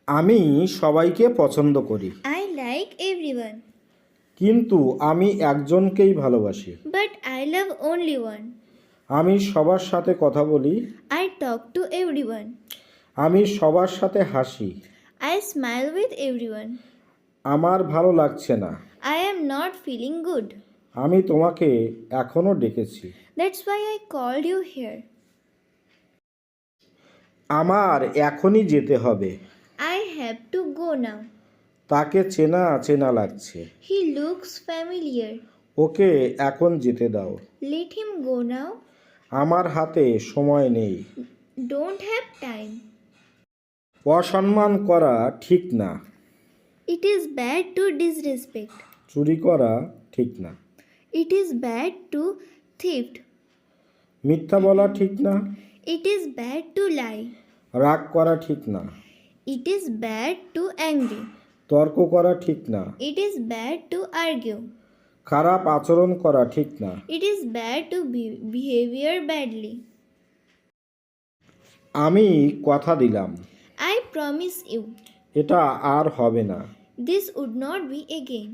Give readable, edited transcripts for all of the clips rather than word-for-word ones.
আমি সবাইকে পছন্দ করি, I like everyone, কিন্তু আমি একজনকেই ভালোবাসি। but I love only one. আমি সবার সাথে কথা বলি, I talk to everyone. আমি সবার সাথে হাসি। I smile with everyone. আমার ভালো লাগছে না, I am not feeling good. আমি তোমাকে এখনো ডেকেছি। That's why I called you here. আমার এখনই যেতে হবে। I have to go now. তাকে চেনা চেনা লাগছে। He looks familiar. ওকে এখন যেতে দাও। Let him go now. আমার হাতে সময় নেই। Don't have time. অসম্মান করা ঠিক না, It is bad to disrespect. চুরি করা ঠিক না, It is bad to theft. মিথ্যা বলা ঠিক না, It is bad to lie. রাগ করা ঠিক না, It is bad to angry. তর্ক করা ঠিক না, It is bad to argue. খারাপ আচরণ করা ঠিক না। It is bad to behavior badly. আমি কথা দিলাম, I promise you, এটা আর হবে না। this would not be again.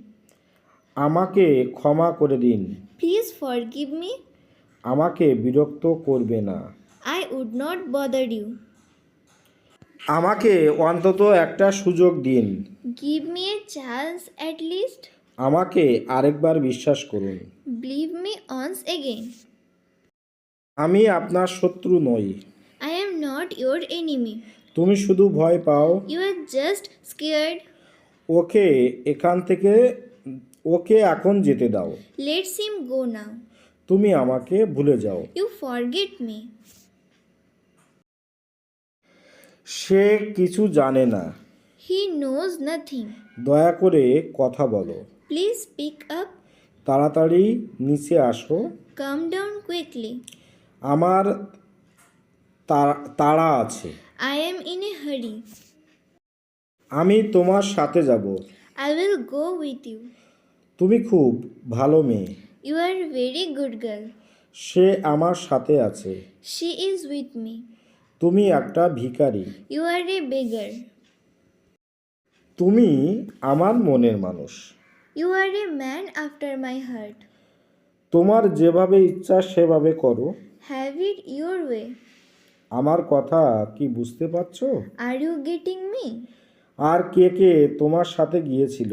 আমাকে ক্ষমা করে দিন, Please forgive me. আমাকে বিরক্ত করবে না। I would not bother you. আমাকে অন্তত একটা সুযোগ দিন, Give me a chance at least. আমাকে আরেকবার বিশ্বাস করুন। Believe me once again. আমি আপনার শত্রু নই, I am not your enemy. তুমি শুধু ভয় পাও। You are just scared. ওকে এখন যেতে দাও। Let's him go now. তুমি আমাকে ভুলে যাও। You forget me. সে কিছু জানে না, He knows nothing. দয়া করে কথা বলো। Please speak up. তাড়াতাড়ি নিচে আসো, Come down quickly. আমার তাড়া আছে। I am in a hurry. আমি তোমার সাথে যাব। I will go with you. তুমি খুব ভালো মেয়ে। You are a very good girl. সে আমার সাথে আছে। She is with me. তুমি একটা ভিখারি। You are a beggar. তুমি আমার মনের মানুষ। You are a man after my heart. তোমার যেভাবে ইচ্ছা সেভাবে করো। Have it your way. আমার কথা কি বুঝতে পারছো? Are you getting me? আর কে কে তোমার সাথে গিয়েছিল?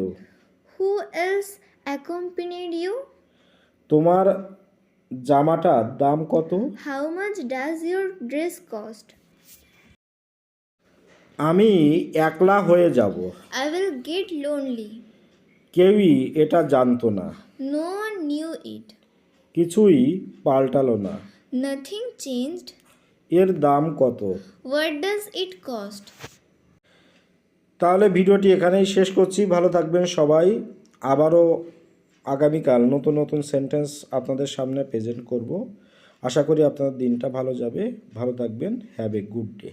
Who else accompanied you? তোমার জামাটার দাম কত? How much does your dress cost? আমি একলা হয়ে যাব। I will get lonely. কেউই এটা জানতো না। No one knew it. কিছুই পাল্টালো না। Nothing changed. এর দাম কত? What does it cost? তাহলে ভিডিওটি এখানেই শেষ করছি। ভালো থাকবেন সবাই। আবারও আগামীকাল নতুন নতুন সেন্টেন্স আপনাদের সামনে প্রেজেন্ট করব। আশা করি আপনাদের দিনটা ভালো যাবে। ভালো থাকবেন। Have a good day.